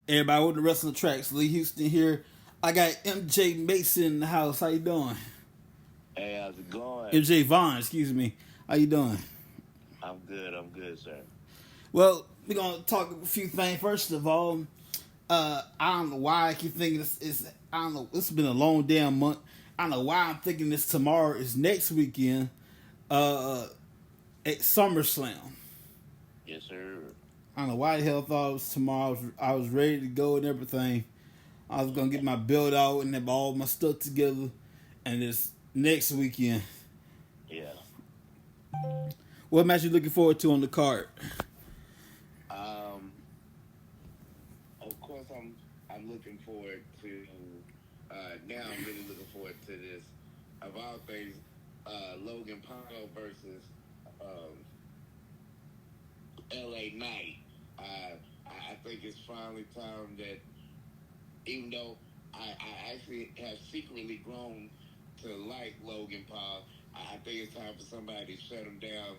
Everybody with the wrestling tracks. Lee Houston here. I got MJ Mason in the house. How you doing? Hey, how's it going? MJ Vaughn, excuse me. How you doing? I'm good. I'm good, sir. Well, we're gonna talk a few things. First of all, I don't know why I keep thinking this. I don't know. It's been a long damn month. I don't know why I'm thinking this tomorrow is next weekend. At SummerSlam. Yes, sir. I don't know why the hell I thought it was tomorrow. I was ready to go and everything. I was gonna get my build out and have all my stuff together, and it's next weekend. Yeah. What match you looking forward to on the card? Of course, I'm looking forward to. Now I'm really looking forward to this. Of all things, Logan Paul versus L.A. Knight. I think it's finally time that, even though I actually have secretly grown to like Logan Paul, I think it's time for somebody to shut him down,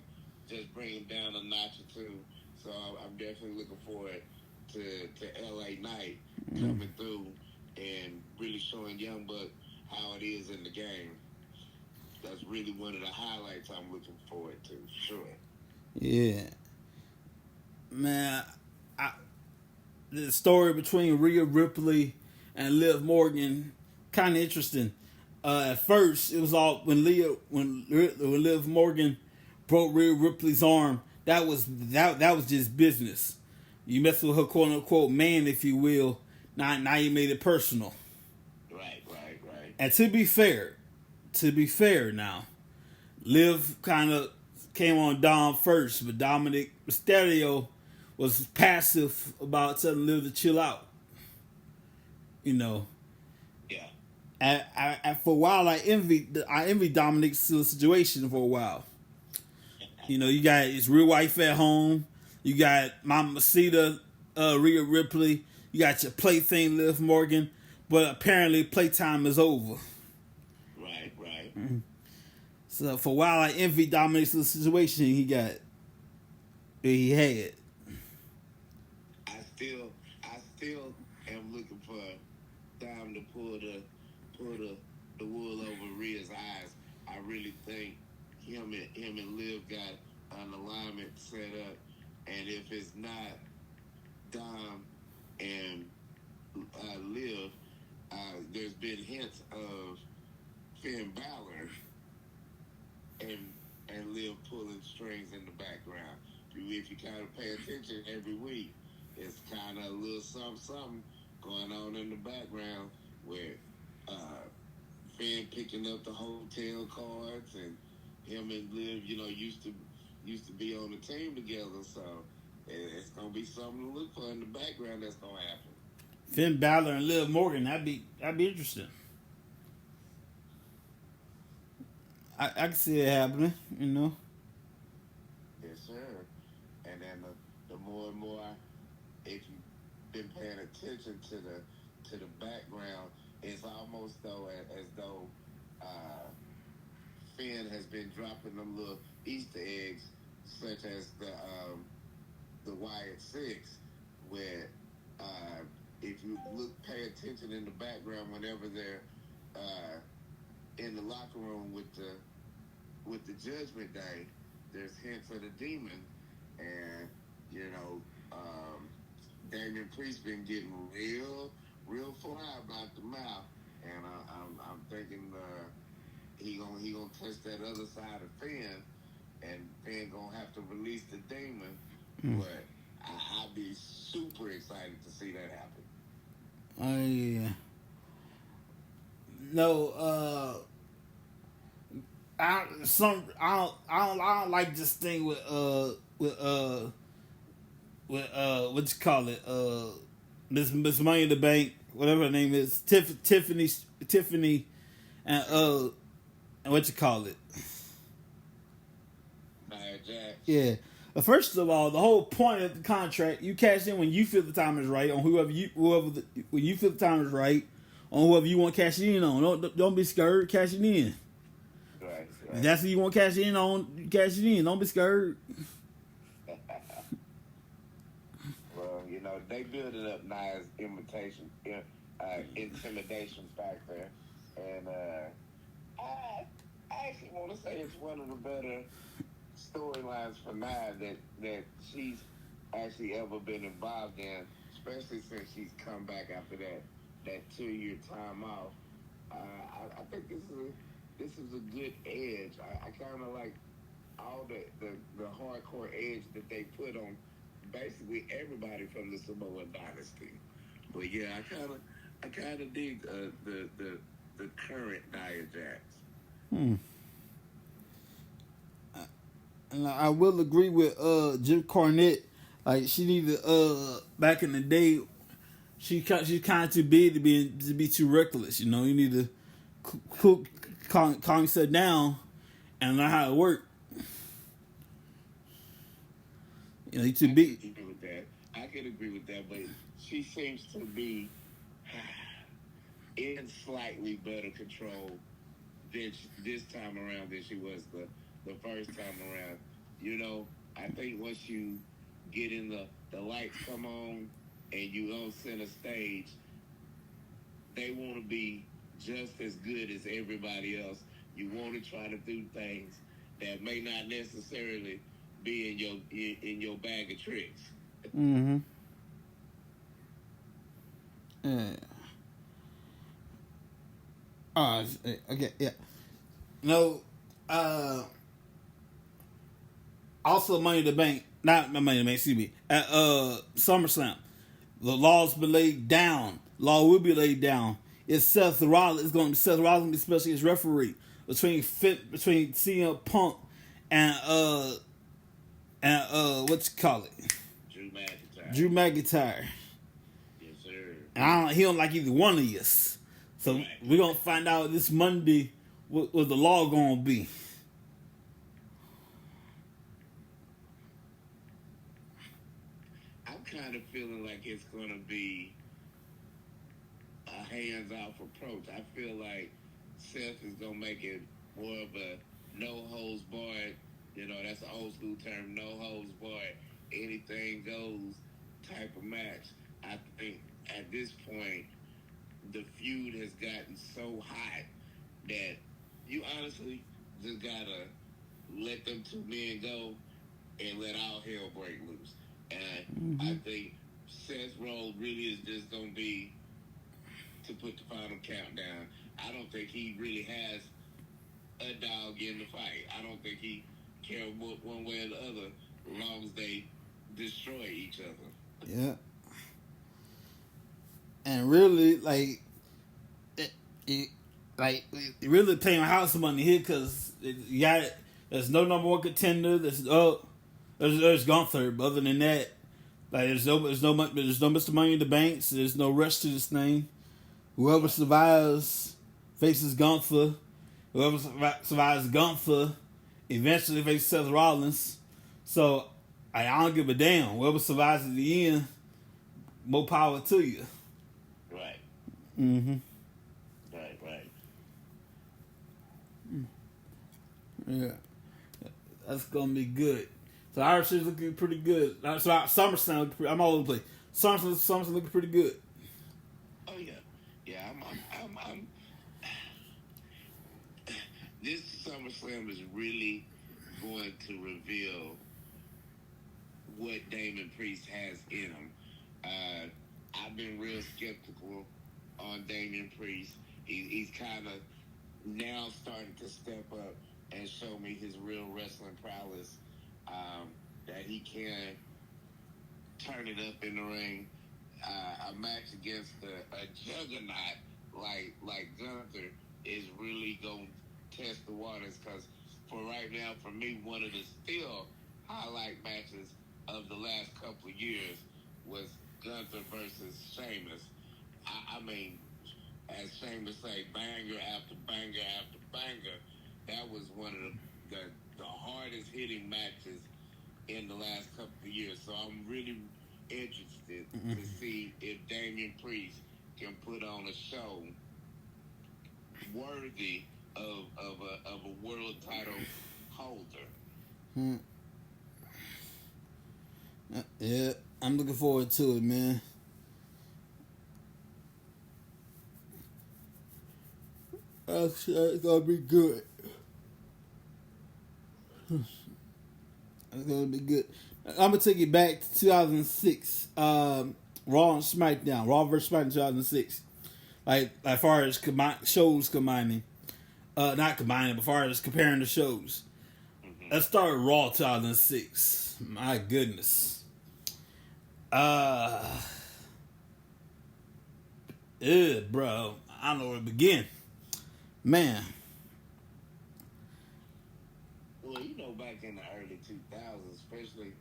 just bring him down a notch or two. So I'm definitely looking forward to L.A. Knight coming through and really showing Young Buck how it is in the game. That's really one of the highlights I'm looking forward to, sure. Yeah, man. The story between Rhea Ripley and Liv Morgan kind of interesting. At first, it was all when Liv Morgan broke Rhea Ripley's arm. That was just business. You mess with her quote unquote man, if you will. Now you made it personal. Right. And to be fair, now Liv kind of came on Dom first, but Dominic Mysterio was passive about telling Liv to chill out. You know. Yeah. For a while, I envied Dominic's situation for a while. You know, you got his real wife at home. You got Mama Cita, Rhea Ripley. You got your plaything, Liv Morgan. But apparently, playtime is over. Right. Mm-hmm. So for a while, I envied Dominic's situation he had. I still am looking for Dom to pull the wool over Rhea's eyes. I really think him and Liv got an alignment set up, and if it's not Dom and Liv, there's been hints of Finn Balor and Liv pulling strings in the background. If you kind of pay attention every week, it's kind of a little something going on in the background where Finn picking up the hotel cards and him and Liv, used to be on the team together. So it's gonna be something to look for in the background that's gonna happen. Finn Balor and Liv Morgan, that'd be interesting. I can see it happening, Yes, sir. And then the more and more, if you've been paying attention to the background, it's almost as though Finn has been dropping them little Easter eggs, such as the Wyatt Six, where if you pay attention in the background whenever they're in the locker room with the Judgment Day, there's hints of the Demon, and Damian Priest been getting real fly about the mouth, and I'm thinking he gonna touch that other side of Finn, and Finn gonna have to release the Demon, but I'd be super excited to see that happen. Oh yeah. No, I don't like this thing with what you call it, Miss Money in the Bank, whatever her name is, Tiffany, and what you call it. Jack. Yeah. First of all, the whole point of the contract, you cash in when you feel the time is right on when you feel the time is right on whoever you want to cash in on. Don't be scared cashing in. Right. If that's what you want to cash in on, you cash it in. Don't be scared. Well, they building up Nia's intimidation factor, and I actually want to say it's one of the better storylines for Nia that she's actually ever been involved in, especially since she's come back after that 2-year time off. I think this is a good edge. I kind of like all the hardcore edge that they put on basically everybody from the Samoan dynasty. But yeah, I kind of dig the current Nia Jax. And I will agree with Jim Cornette. Like she needed back in the day, she's kind of too big to be too reckless. You know, you need to calm yourself down and learn how to work. You know, you too big. I can agree with that, but she seems to be in slightly better control this time around than she was the first time around. You know, I think once you get in the lights come on and you on center stage, they want to be just as good as everybody else. You want to try to do things that may not necessarily be in your bag of tricks. Mm-hmm. Yeah. Okay, yeah. No, also Money in the Bank, not Money in the Bank, excuse me, at SummerSlam, the law's been laid down. Law will be laid down. It's Seth Rollins. It's going to be Seth Rollins, especially as referee between CM Punk and what you call it, Drew McIntyre. Yes, sir. And he don't like either one of us. So right. We're going to find out this Monday what the law going to be. I'm kind of feeling like it's going to be a hands-off approach. I feel like Seth is going to make it more of a no-holds-barred, you know, that's an old-school term, no-holds-barred, anything goes type of match. I think at this point, the feud has gotten so hot that you honestly just gotta let them two men go and let all hell break loose. And I think Seth's role really is just gonna be to put the final countdown. I don't think he really has a dog in the fight. I don't think he cares one way or the other as long as they destroy each other. Yeah. And really, like, it really paying house money here because you got it. There's no number one contender. There's Gunther, but other than that, like there's no Mr. Money in the Banks. There's no rush to this thing. Whoever survives faces Gunther. Whoever survives Gunther eventually faces Seth Rollins. So I don't give a damn. Whoever survives at the end, more power to you. Right. Mm-hmm. Right. Yeah. That's gonna be good. So Irish is looking pretty good. So SummerSlam, I'm all over the place. SummerSlam looking pretty good. Oh yeah. I'm This SummerSlam is really going to reveal what Damon Priest has in him. I've been real skeptical on Damon Priest. He's kind of now starting to step up and show me his real wrestling prowess. That he can turn it up in the ring. A match against a juggernaut like Gunther is really going to test the waters, because for right now, for me, one of the still highlight matches of the last couple of years was Gunther versus Sheamus. I mean, as Sheamus say, banger after banger after banger. That was one of the hardest hitting matches in the last couple of years. So I'm really interested to see if Damian Priest can put on a show worthy of a world title holder. Yeah. I'm looking forward to it, man. It's gonna be good. It's gonna be good. I'm gonna take it back to 2006. Raw and SmackDown. Raw versus SmackDown 2006. Like as far as shows combining, not combining, but as far as comparing the shows. Let's start with Raw 2006. My goodness. Bro. I don't know where to begin. Man. Well, back in the early 2000s, especially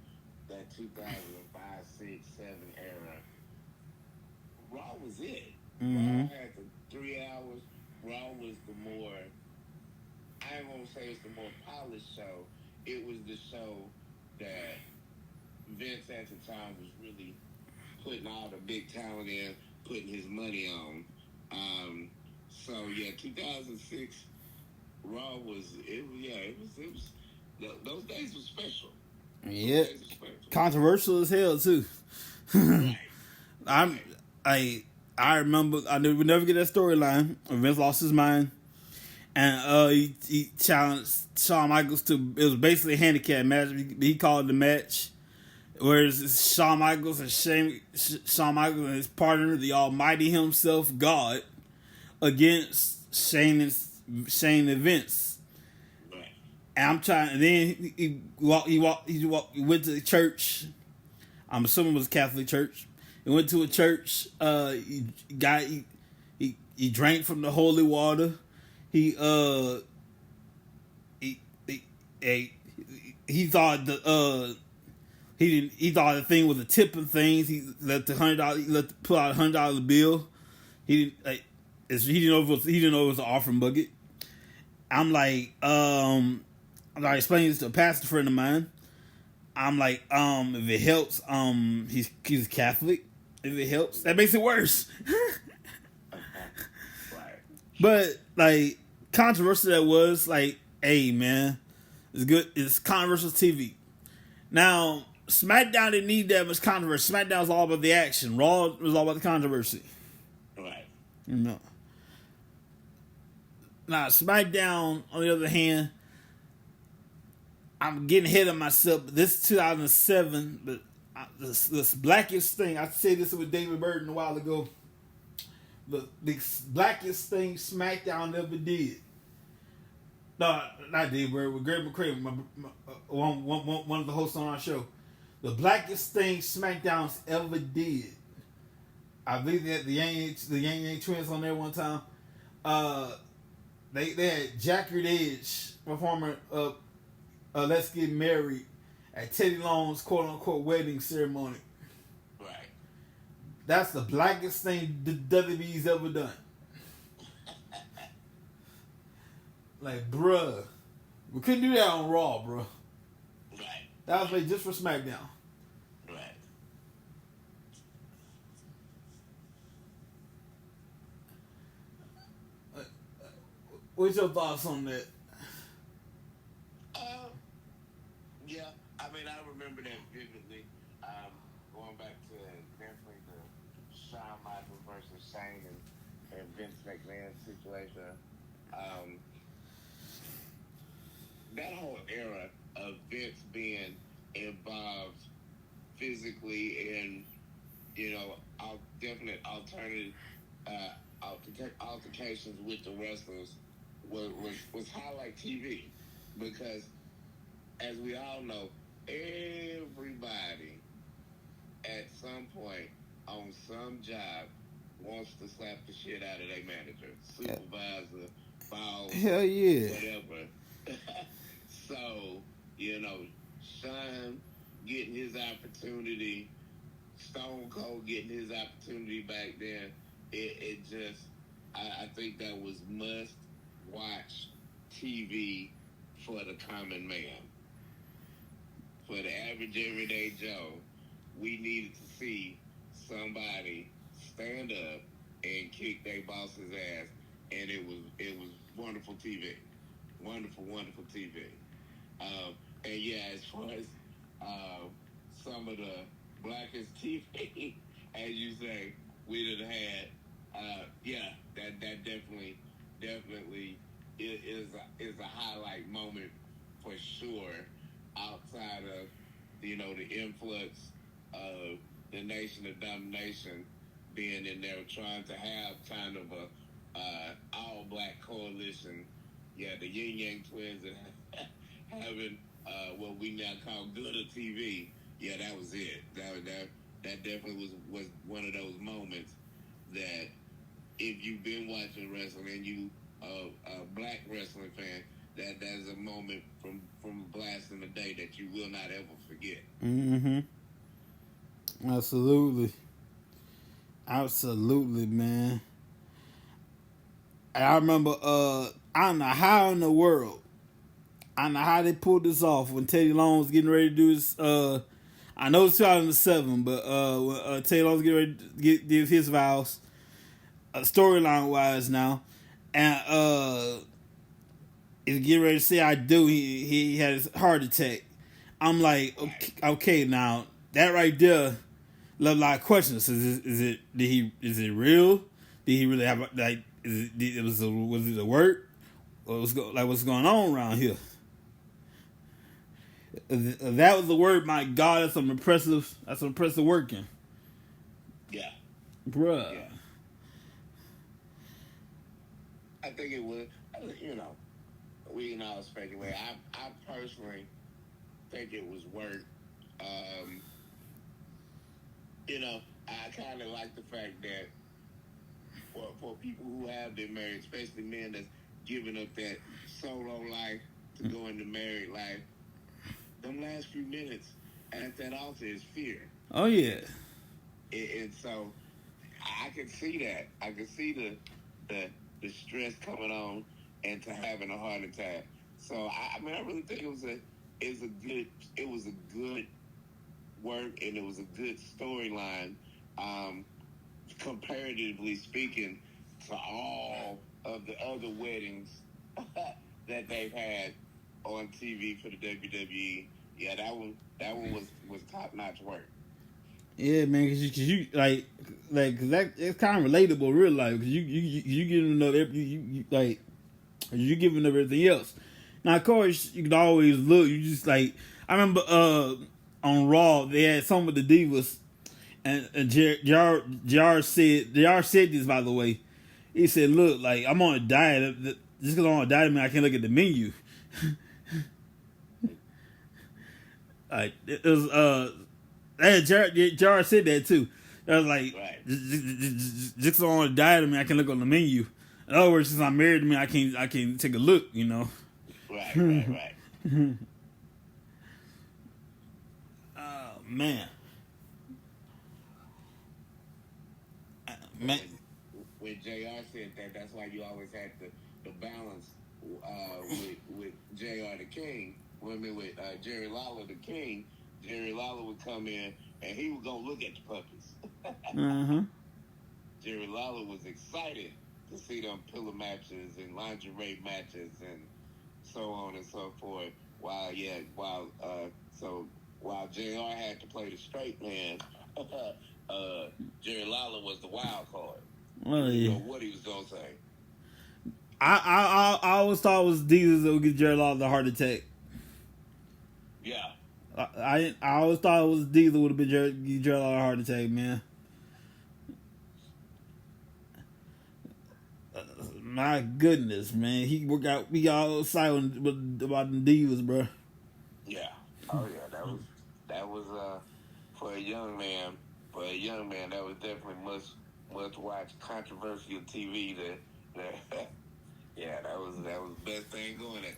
that 2005, 6, 7 era, Raw was it. Mm-hmm. Raw had the 3 hours. Raw was the more, I ain't gonna say it's the more polished show. It was the show that Vince at the time was really putting all the big talent in, putting his money on. So yeah, 2006 Raw was those days were special. Yeah, controversial as hell too. Right. I remember I would never get that storyline. Vince lost his mind, and he challenged Shawn Michaels to. It was basically a handicap match. He called it the match, whereas Shawn Michaels and his partner, the Almighty himself, God, against Shane and Vince. And I'm trying. And then he went to the church. I'm assuming it was a Catholic church. He went to a church. He drank from the holy water. He thought he thought the thing was a tip of things. He let pull out $100 bill. He didn't know it was an offering bucket. I'm like, I'm explaining this to a pastor friend of mine. I'm like, if it helps, he's Catholic. If it helps, that makes it worse. But like, controversial that was, like, hey man, it's good. It's controversial TV. Now, SmackDown didn't need that much controversy. SmackDown was all about the action. Raw was all about the controversy. Right. No. Now, SmackDown, on the other hand, I'm getting ahead of myself. But this is 2007, but this blackest thing, I said this with David Burton a while ago. The blackest thing SmackDown ever did. No, not David Burton, with Greg McCrae, one of the hosts on our show. The blackest thing SmackDown's ever did. I believe they had the Yang Twins on there one time. They had Jacquard Edge performing Let's Get Married at Teddy Long's quote-unquote wedding ceremony. Right. That's the blackest thing the WWE's ever done. Like, bruh. We couldn't do that on Raw, bruh. Right. That was made just for SmackDown. Right. What's your thoughts on that? Yeah, I mean, I remember that vividly. Going back to definitely the Shawn Michaels versus Shane and Vince McMahon situation. That whole era of Vince being involved physically in, definite altercations with the wrestlers was highlight TV, because as we all know, everybody at some point on some job wants to slap the shit out of their manager, supervisor, boss, hell yeah, whatever. So, Sean getting his opportunity, Stone Cold getting his opportunity back then, it just, I think that was must watch TV for the common man. For the average everyday Joe, we needed to see somebody stand up and kick their boss's ass, and it was wonderful TV, wonderful TV. And yeah, as far as some of the blackest TV, as you say, we'd have had. Yeah, that definitely is a highlight moment for sure. Outside of the influx of the Nation of Domination being in there, trying to have kind of a all black coalition. Yeah, the Yin Yang Twins and having what we now call Gooder TV. Yeah, that was it. That definitely was one of those moments that if you've been watching wrestling and you a black wrestling fan, that's a moment from Blast in the Day that you will not ever forget. Mm-hmm. Absolutely. Absolutely, man. And I remember, I don't know how in the world, I don't know how they pulled this off when Teddy Long was getting ready to do his, I know it's 2007, but when Teddy Long was getting ready to give his vows, storyline wise now, and is getting ready to say I do, he had his heart attack. I'm like, okay, now, that right there, a lot of questions. Is it real? Did he really have like? Was it a work? What's going on around here? If that was the word. My God, that's some impressive. That's some impressive working. Yeah, bruh. Yeah. I think it was. We can all speculate. I personally think it was work. I kind of like the fact that for people who have been married, especially men that's giving up that solo life to go into married life, them last few minutes at that altar is fear. Oh yeah. And so I can see that. I can see the stress coming on and to having a heart attack. So I really think it was a good work and it was a good storyline. Comparatively speaking to all of the other weddings that they've had on TV for the WWE, yeah, that one was top notch work. Yeah, man, cause you like that it's kind of relatable, real life. Cause you giving them you like you giving them everything else. Now, of course, you can always look. You just like I remember on Raw they had some of the divas. And JR said this, by the way. He said, "Look, like I'm on a diet. Just because I'm on a diet, I can't look at the menu." Like it was JR said that too. I was like, right. just because I'm on a diet, I can look on the menu. In other words, since I'm married, I can't take a look. Right. Oh man. When JR said that, that's why you always had the balance with JR the King. With Jerry Lawler the King, Jerry Lawler would come in and he was gonna look at the puppies. Mm-hmm. Jerry Lawler was excited to see them pillow matches and lingerie matches and so on and so forth. While JR had to play the straight man. Jerry Lawler was the wild card. Well, yeah. So what he was gonna say? I always thought it was Diesel that would get Jerry Lawler the heart attack. Yeah. I always thought it was Diesel would have been Jerry Lawler a heart attack, man. My goodness, man, he got all silent about the Divas, bro. Yeah. Oh yeah, that was for a young man. For a young man, that was definitely must watch controversial TV. Yeah, that was the best thing going at.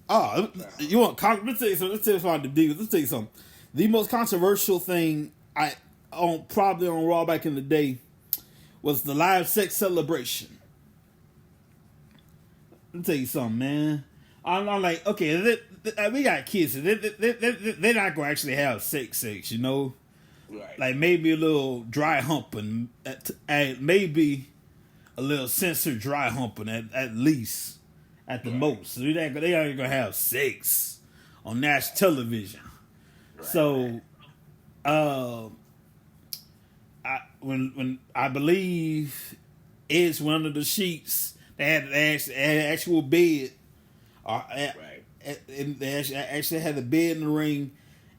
Oh, you want? Let's tell you something. Let's tell you something. Let's tell you something. The most controversial thing probably on Raw back in the day was the live sex celebration. Let me tell you something, man. I'm like, okay, we got kids. They're not gonna actually have sex, you know. Right. Like maybe a little dry humping, maybe a little censored dry humping at least, at the most. So they aren't gonna have sex on national television. Right. So, when I believe Edge went under the sheets, they had an actual bed, or Right. they actually had a bed in the ring,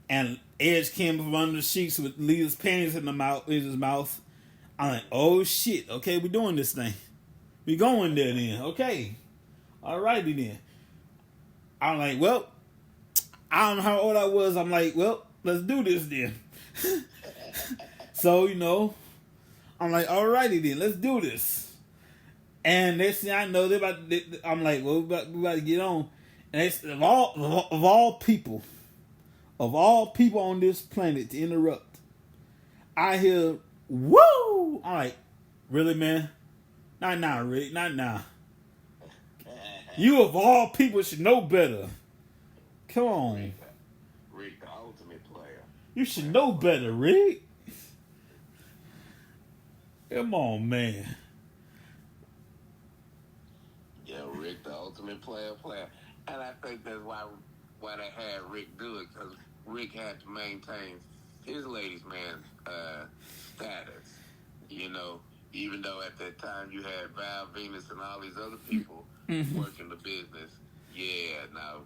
and Edge came from under the sheets with Lita's panties in his mouth. I'm like, oh shit, okay, we doing this thing. We going there then, okay. Alrighty then. I'm like, well, I don't know how old I was. I'm like, well, let's do this then. So, I'm like, alrighty then, let's do this. And next thing I know, I'm like, well, we about to get on. And it's, of all people on this planet to interrupt, I hear, woo! I'm like, really, man? Not now, Rick. Not now. You of all people should know better. Come on. Rick, the ultimate player. You should know better, Rick. Come on, man. Yeah, Rick, the ultimate player. And I think that's why they had Rick do it, because Rick had to maintain his ladies' man status. Even though at that time you had Val Venus and all these other people working the business. Yeah, now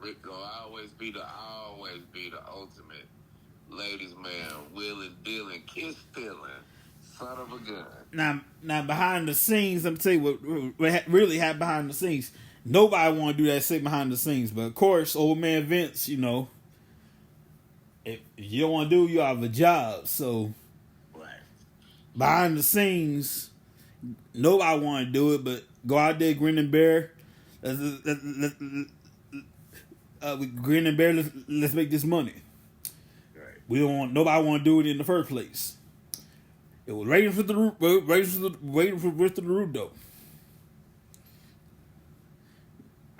Rick will always be the ultimate ladies' man, wheeling, dealing, kiss stealing, son of a gun. Now behind the scenes, let me tell you what really happened behind the scenes. Nobody want to do that shit behind the scenes, but of course, old man Vince, if you don't want to do it, you have a job. So behind the scenes, nobody want to do it, but go out there, grin and bear. Grin and bear. Let's make this money. Right. We don't want nobody want to do it in the first place. It was waiting for the rest of the root though.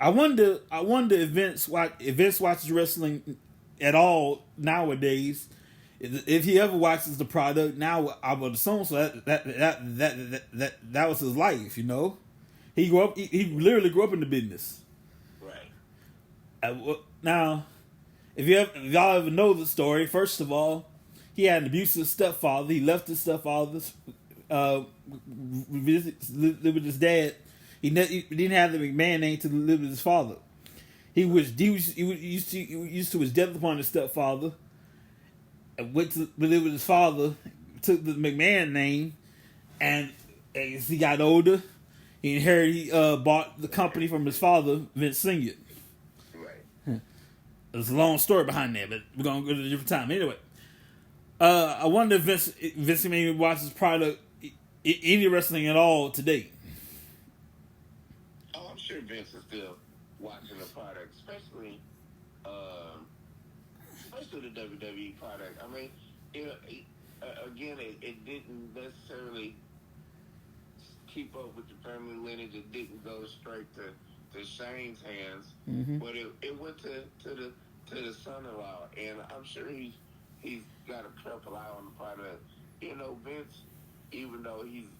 I wonder if Vince watches wrestling at all nowadays. If he ever watches the product now, I would assume so. That was his life, He grew up. He literally grew up in the business. Right. Now, if y'all ever know the story, first of all, he had an abusive stepfather. He left his stepfather, live with his dad. He didn't have the McMahon name to live with his father. He used to his death upon his stepfather. Went to live with his father, took the McMahon name, and as he got older, he bought the company from his father, Vince Sr. Right. There's a long story behind that, but we're gonna go to a different time. Anyway, I wonder if Vince maybe watches product, any wrestling at all today. Oh, I'm sure Vince is still watching the product, especially the WWE product. I mean, again, it didn't necessarily keep up with the family lineage. It didn't go straight to Shane's hands, but it went to the son-in-law, and I'm sure he's got a careful eye on the product. Vince, even though he's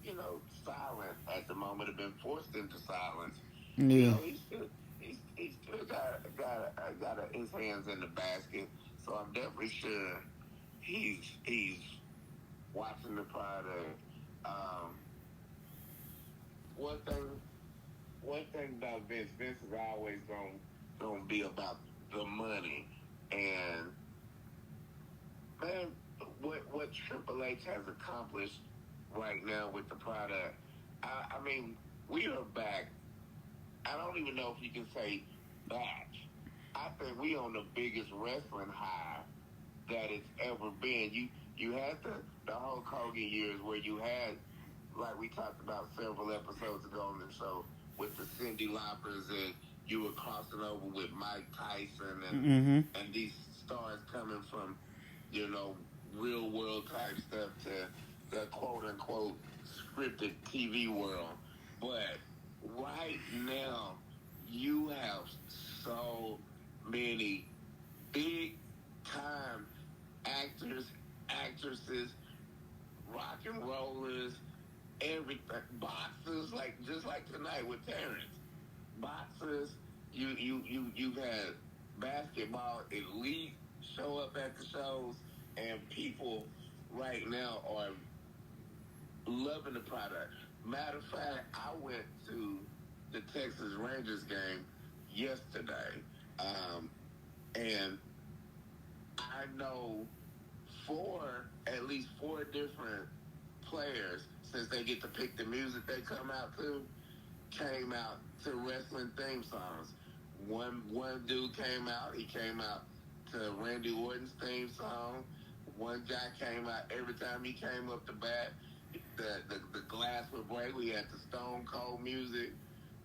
silent at the moment, have been forced into silence. Yeah. He's still got his hands in the basket. So I'm definitely sure he's watching the product. One thing about Vince is always gonna be about the money. And man, what Triple H has accomplished right now with the product, I mean, we are back. I don't even know if you can say back. I think we on the biggest wrestling high that it's ever been. You had the Hulk Hogan years where you had, like we talked about several episodes ago on the show, with the Cyndi Laupers, and you were crossing over with Mike Tyson and these stars coming from, real world type stuff to the quote unquote scripted TV world. But right now, you have so many big time actors, actresses, rock and rollers, everything, boxers, just like tonight with Terrence. Boxers, you've had basketball elite show up at the shows, and people right now are loving the product. Matter of fact, I went to the Texas Rangers game yesterday, and I know at least four different players, since they get to pick the music they come out to, came out to wrestling theme songs. One dude came out. He came out to Randy Orton's theme song. One guy came out every time he came up the bat. The glass would break. We had the Stone Cold music.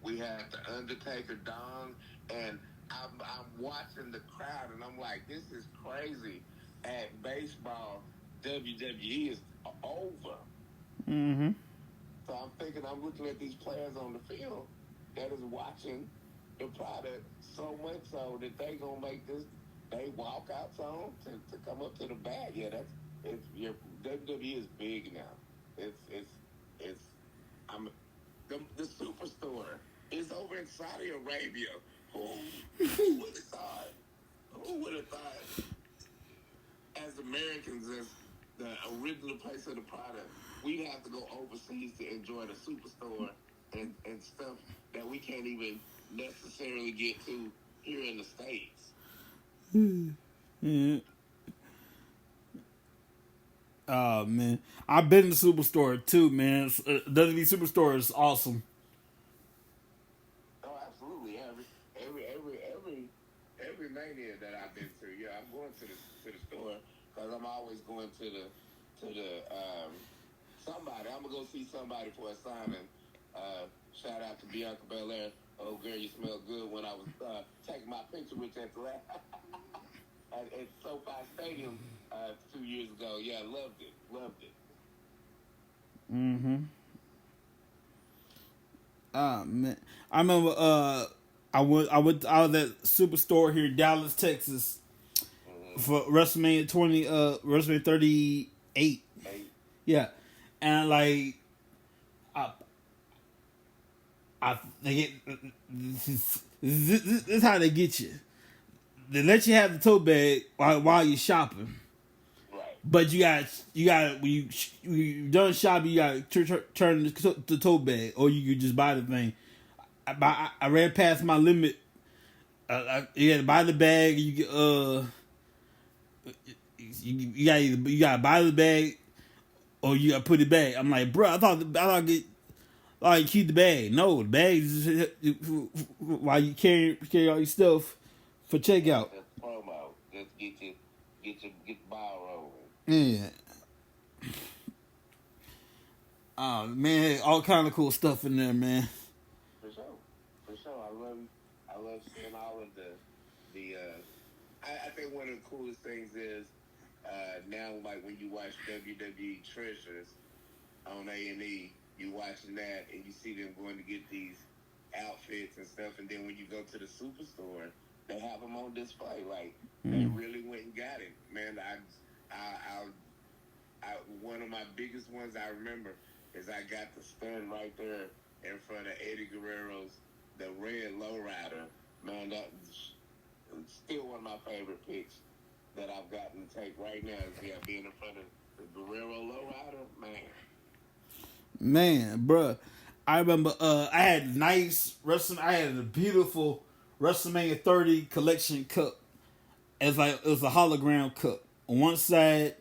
We had the Undertaker Dong, and I'm watching the crowd, and I'm like, this is crazy. At baseball, WWE is over. Mm-hmm. So I'm thinking, I'm looking at these players on the field that is watching the product so much so that they gonna make this they walk out song to come up to the bat. Yeah, your WWE is big now. It's I'm the superstore is over in Saudi Arabia. Who would have thought? Who would have thought? As Americans, as the original place of the product, we have to go overseas to enjoy the superstore and stuff that we can't even necessarily get to here in the States. Yeah. Oh man, I've been to Superstore too, man. WWE Superstore is awesome. Oh, absolutely. Every mania that I've been to, yeah, I'm going to the store because I'm always going to the somebody. I'm gonna go see somebody for a signing. Shout out to Bianca Belair. Oh girl, you smell good. When I was taking my picture with you at the at SoFi Stadium 2 years ago. Yeah, loved it. Mm-hmm. Ah man, I remember. I was at Superstore here in Dallas, Texas, for WrestleMania WrestleMania 38. Yeah, and like, they get this is how they get you. They let you have the tote bag while you're shopping. Right. But you got when you done shopping, you got to turn the tote bag, or you could just buy the thing. I ran past my limit. You got to buy the bag. You gotta buy the bag, or you gotta put it back. I'm like, bro, I thought you keep the bag. No, the bag is while you carry all your stuff for checkout. That's promo. Just get the ball rolling. Yeah. Oh man, all kind of cool stuff in there, man. For sure. I love seeing all of the I think one of the coolest things is now, like when you watch WWE Treasures on A&E, you watching that and you see them going to get these outfits and stuff, and then when you go to the Superstore, they have them on display. Like they really went and got it, man. I one of my biggest ones I remember is I got to stand right there in front of Eddie Guerrero's the red lowrider. Man, that's still one of my favorite picks that I've gotten to take right now is being in front of the Guerrero lowrider. Man, bruh. I remember I had a beautiful WrestleMania 30 collection cup. It was a hologram cup. On one side,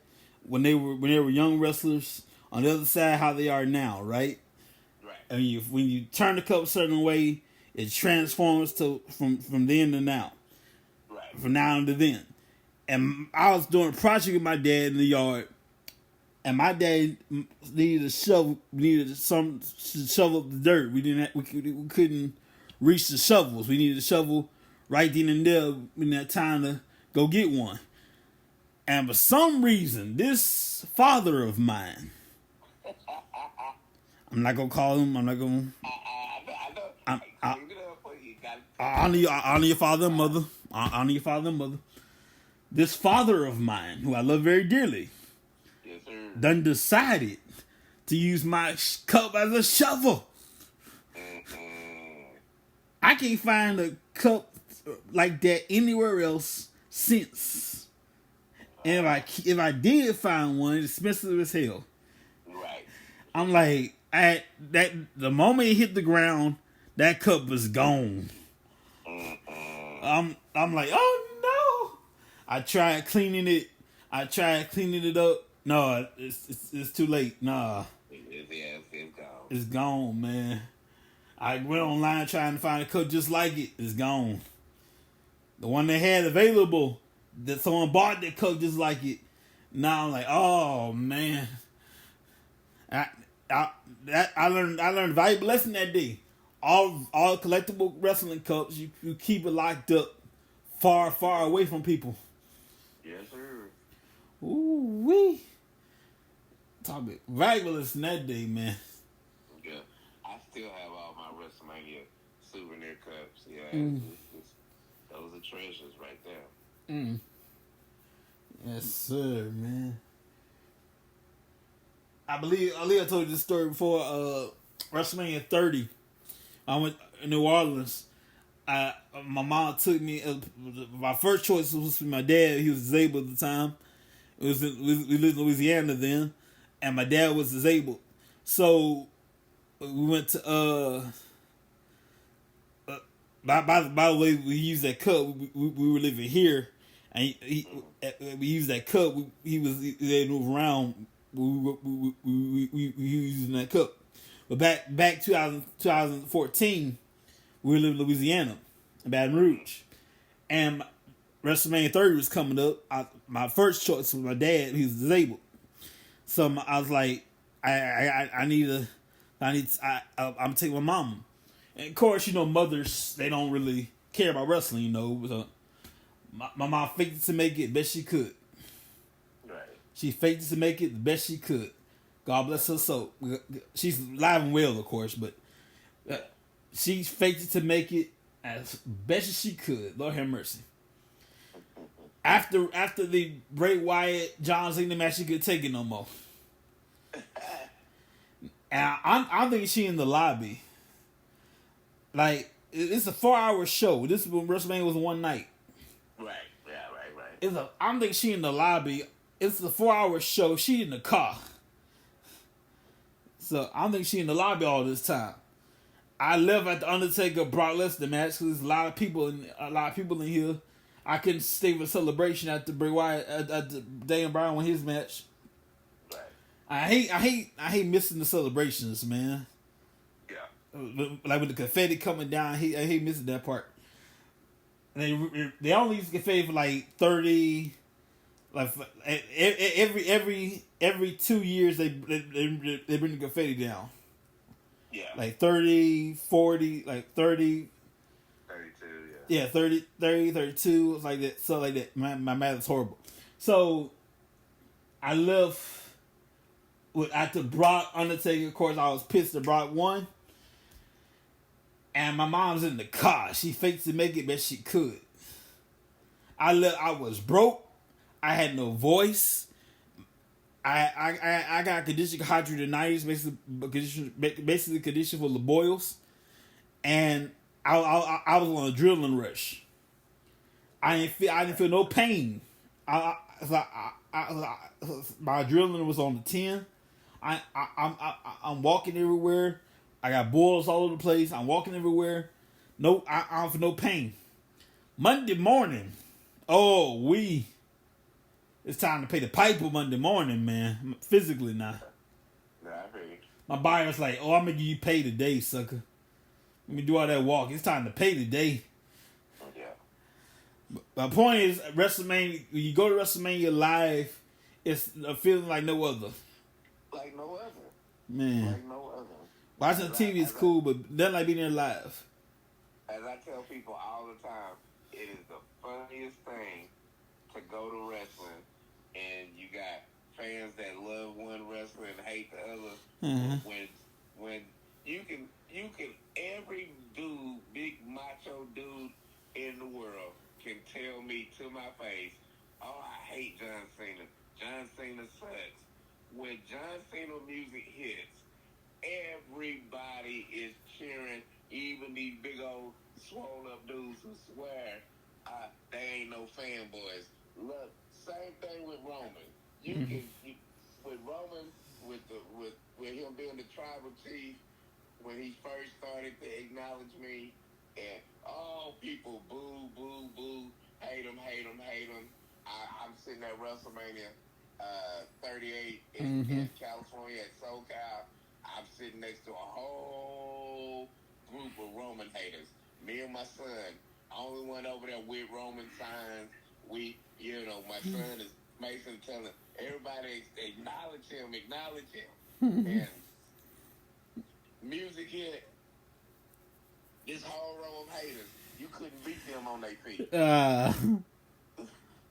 when they were young wrestlers. On the other side, how they are now, right? Right. And when you turn the cup a certain way, it transforms from then to now. Right. From now to then. And I was doing a project with my dad in the yard, and my dad needed to shovel up the dirt. We couldn't reach the shovels. We needed a shovel right then and there in that time to go get one. And for some reason, this father of mine, I'm not gonna call him. I'm not gonna. I honor your father and mother. I honor your father and mother. This father of mine, who I love very dearly, yes, sir, done decided to use my cup as a shovel. I can't find a cup like that anywhere else since. And if I did find one, it's expensive as hell. Right. I'm like, at that the moment it hit the ground, that cup was gone. I'm like, oh no! I tried cleaning it. I tried cleaning it up. No, it's too late. Nah, It's gone. it's gone, man. I went online trying to find a cup just like it. It's gone. The one they had available, that someone bought that cup just like it. Now I'm like, oh man. I, I learned a valuable lesson that day. All collectible wrestling cups, you keep it locked up far away from people. Yes, sir. Ooh wee. Topic valuable lesson that day, man. Yeah, I still have all my WrestleMania souvenir cups. Yeah, those are treasures right there. Yes, sir, man. I believe I told you this story before. WrestleMania 30. I went to New Orleans. My mom took me. My first choice was my dad. He was disabled at the time. We lived in Louisiana then, and my dad was disabled. So we went to. By the way, we used that cup. We were living here, and we used that cup. He they move around. We using that cup. But back 2014, we were living in Louisiana, in Baton Rouge, and WrestleMania 30 was coming up. My first choice was my dad. He was disabled, so I was like, I'm taking my mom. And of course, mothers, they don't really care about wrestling, So my mom faked it to make it best she could. Right. She faked it to make it the best she could. God bless her soul. She's alive and well, of course, but she faked it to make it as best as she could. Lord have mercy. After the Bray Wyatt John Cena match, she couldn't take it no more. And I'm thinking she in the lobby. Like, it's a 4-hour show. This when WrestleMania was one night. Right. Yeah, right. I'm thinking she in the lobby. It's a 4-hour show. She in the car. So I'm thinking she in the lobby all this time. I left at the Undertaker Brock Lesnar match because there's a lot of people in here. I couldn't stay for celebration at the Bray Wyatt at the Daniel Bryan won his match. Right. I hate missing the celebrations, man. Like with the confetti coming down, I hate missing that part. And they only use confetti for like 30, like every 2 years they bring the confetti down. Yeah. Like 30, 40, like 30. 32, yeah. Yeah, 30, 32, like that. So like that. My math is horrible. So I left after Brock Undertaker. Of course, I was pissed that Brock won. And my mom's in the car. She faked to make it best she could. I was broke. I had no voice. I got conditioned hidradenitis, basically condition for the boils, and I was on a adrenaline rush. I didn't feel no pain. My adrenaline was on the 10. I'm walking everywhere. I got boils all over the place. I'm walking everywhere. No, I don't feel no pain. Monday morning, it's time to pay the piper Monday morning, man. Physically now. Yeah, I heard. My buyer's like, I'm gonna give you pay today, sucker. Let me do all that walk. It's time to pay today. Yeah. My point is, WrestleMania. When you go to WrestleMania live, it's a feeling like no other. Like no other. Man. Like no other. Watching TV is cool, but nothing like being there live. As I tell people all the time, it is the funniest thing to go to wrestling, and you got fans that love one wrestler and hate the other. Mm-hmm. When you can every dude, big macho dude in the world can tell me to my face, oh, I hate John Cena. John Cena sucks. When John Cena music hits, everybody is cheering, even these big old swole up dudes who swear they ain't no fanboys. Look, same thing with Roman. With Roman, with with him being the tribal chief, when he first started to acknowledge me, and all people boo, boo, boo, hate him, hate him, hate him. I'm sitting at WrestleMania 38 in California at SoCal. I'm sitting next to a whole group of Roman haters. Me and my son, only one over there with Roman signs. My son is Mason telling everybody acknowledge him, and music hit. This whole row of haters, you couldn't beat them on their feet.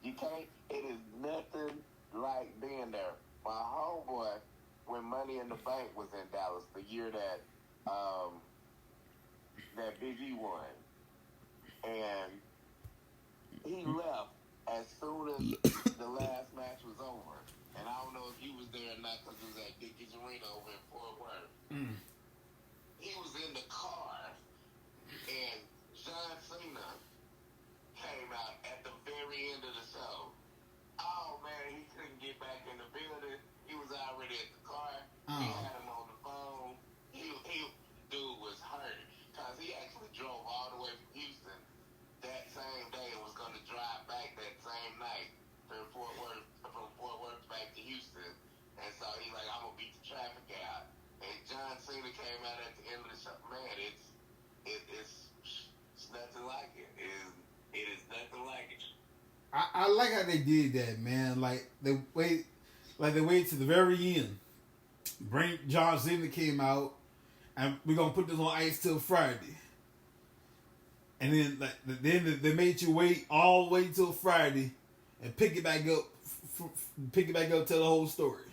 You can't. It is nothing like being there. My homeboy, when Money in the Bank was in Dallas, the year that Big E won, and he left as soon as the last match was over. And I don't know if you was there or not because it was at Dickies Arena over in Fort Worth. He was in the car, and John Cena came out at the very end of the show. Oh man, he couldn't get back in the building. He was already at the car. He had him on the phone. Dude was hurt because he actually drove all the way from Houston that same day and was going to drive back that same night from Fort Worth back to Houston. And so he's like, I'm gonna beat the traffic out. And John Cena came out at the end of the show. Man, it's nothing like it. It is nothing like it. I like how they did that, man. Like they wait to the very end. John Cena came out, and we're gonna put this on ice till Friday. And then they made you wait all the way till Friday, and pick it back up, tell the whole story.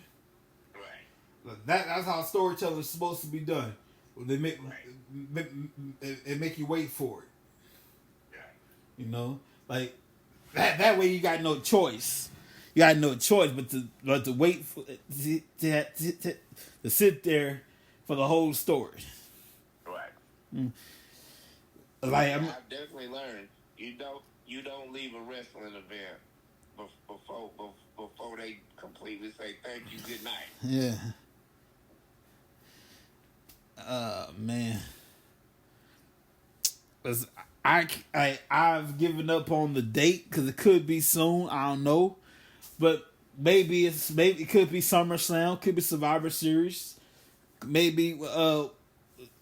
Right. That's how storytelling is supposed to be done. They make you wait for it. Yeah. You know, like that way you got no choice. You got no choice but to wait for to sit there for the whole story. Right. Like I've definitely learned you don't leave a wrestling event before they completely say thank you, good night. Yeah. Man. I've given up on the date because it could be soon. I don't know, but maybe it could be SummerSlam, could be Survivor Series, maybe the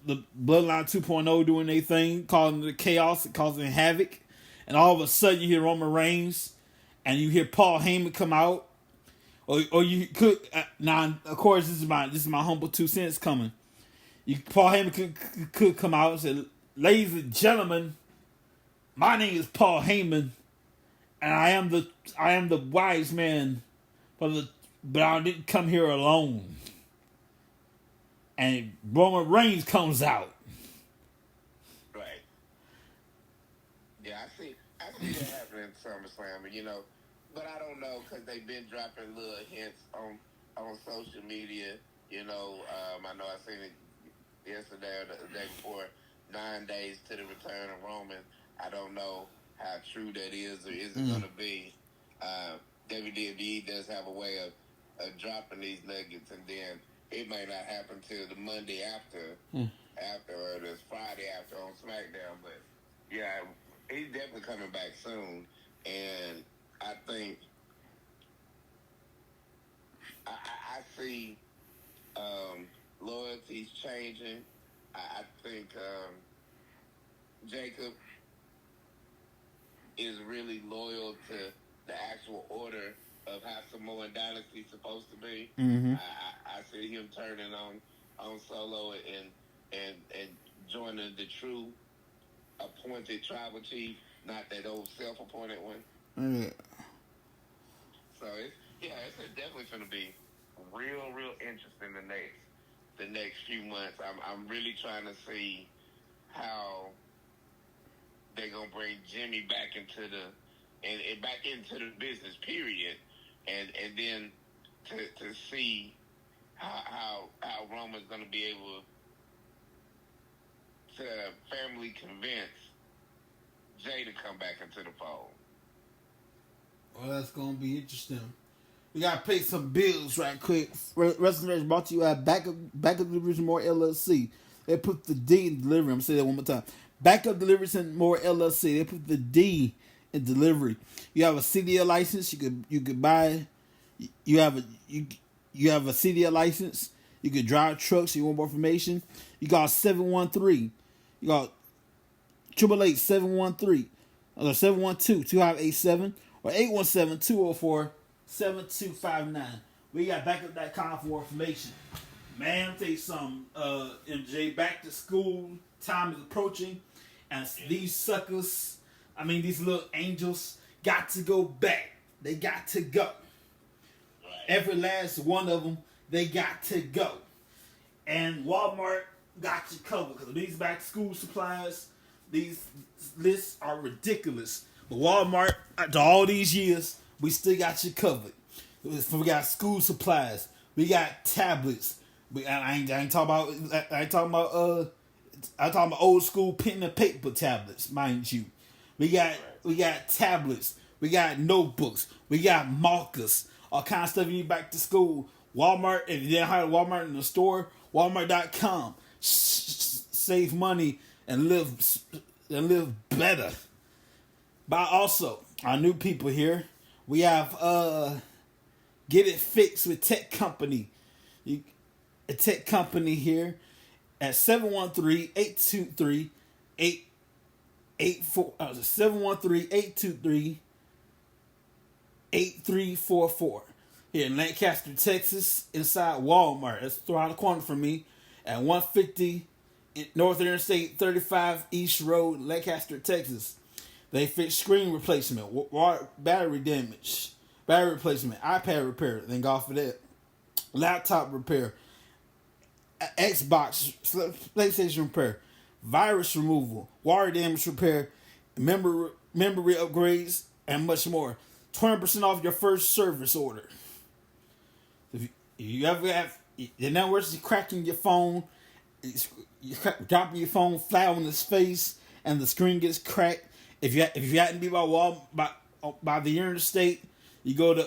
Bloodline 2.0 doing their thing, causing the chaos, causing havoc, and all of a sudden you hear Roman Reigns, and you hear Paul Heyman come out, or you could now. Of course, this is my humble 2 cents coming. Paul Heyman could come out and say, "Ladies and gentlemen, my name is Paul Heyman, and I am the wise man, but I didn't come here alone." And Roman Reigns comes out. Right. Yeah, I see that happening in SummerSlam, but I don't know because they've been dropping little hints on social media. I know I seen it yesterday or the day before. 9 days to the return of Roman. I don't know how true that is or isn't going to be. WWE does have a way of dropping these nuggets, and then it may not happen till the Monday after or this Friday after on SmackDown. But yeah, he's definitely coming back soon, and I think I see loyalties changing. I think Jacob is really loyal to the actual order of how Samoan Dynasty is supposed to be. Mm-hmm. I see him turning on Solo and joining the true appointed tribal chief, not that old self-appointed one. Yeah. So it's definitely going to be real interesting the next few months. I'm really trying to see how they're gonna bring Jimmy back into the business period, and then to see how Roman's gonna be able to family convince Jay to come back into the fold. Well, that's gonna be interesting. We gotta pay some bills right quick. Wrestling brought to you at Backup Deliveries and More LLC. They put the D in delivery. I'm gonna say that one more time. Backup Deliveries and More LLC. They put the D in delivery. You have a CDL license. You could buy. You have a CDL license. You could drive trucks. You want more information? You got 713. You got 888 713 or 712-2587 or 817-204-7259. We got backup.com for more information. Man, I'll tell you something, MJ, back to school time is approaching, and these suckers, these little angels, got to go back. They got to go. Every last one of them, they got to go. And Walmart got you covered, because these back to school supplies, these lists are ridiculous. But Walmart, after all these years, we still got you covered. We got school supplies. We got tablets. I'm talking about old school pen and paper tablets, mind you. We got tablets. We got notebooks. We got markers. All kinds of stuff you need back to school. Walmart, if you didn't hire Walmart in the store, Walmart.com. Save money and live better. But also, our new people here, we have Get It Fixed with Tech Company. A tech company here at 713-823-884 713-823-8344 here in Lancaster, Texas, inside Walmart. That's around the corner from me at 150 North Interstate 35 East Road, Lancaster, Texas. They fix screen replacement, battery damage, battery replacement, iPad repair, thank God for that, laptop repair, Xbox, PlayStation repair, virus removal, wire damage repair, memory upgrades, and much more. 20% off your first service order. If you ever have the network's cracking your phone, dropping your phone flat on its face, and the screen gets cracked. If you happen to be by the interstate, you go to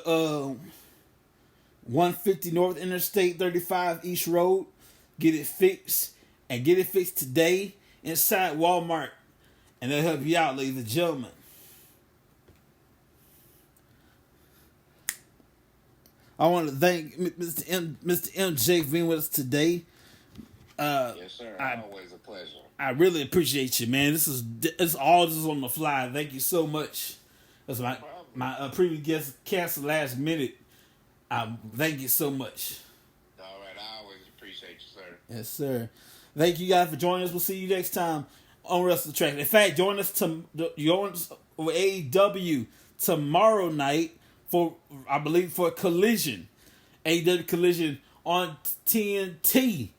150 North Interstate 35 East Road. Get it fixed, and get it fixed today inside Walmart, and they'll help you out, ladies and gentlemen. I want to thank Mr. MJ being with us today. Yes, sir. Always a pleasure. I really appreciate you, man. It's all just on the fly. Thank you so much. That's my previous guest canceled last minute. Thank you so much. All right, I always appreciate you, sir. Yes, sir. Thank you guys for joining us. We'll see you next time on Wrestle Track. In fact, join us for AEW tomorrow night for Collision. AEW Collision on TNT.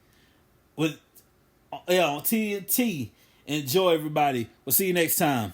On TNT. Enjoy, everybody. We'll see you next time.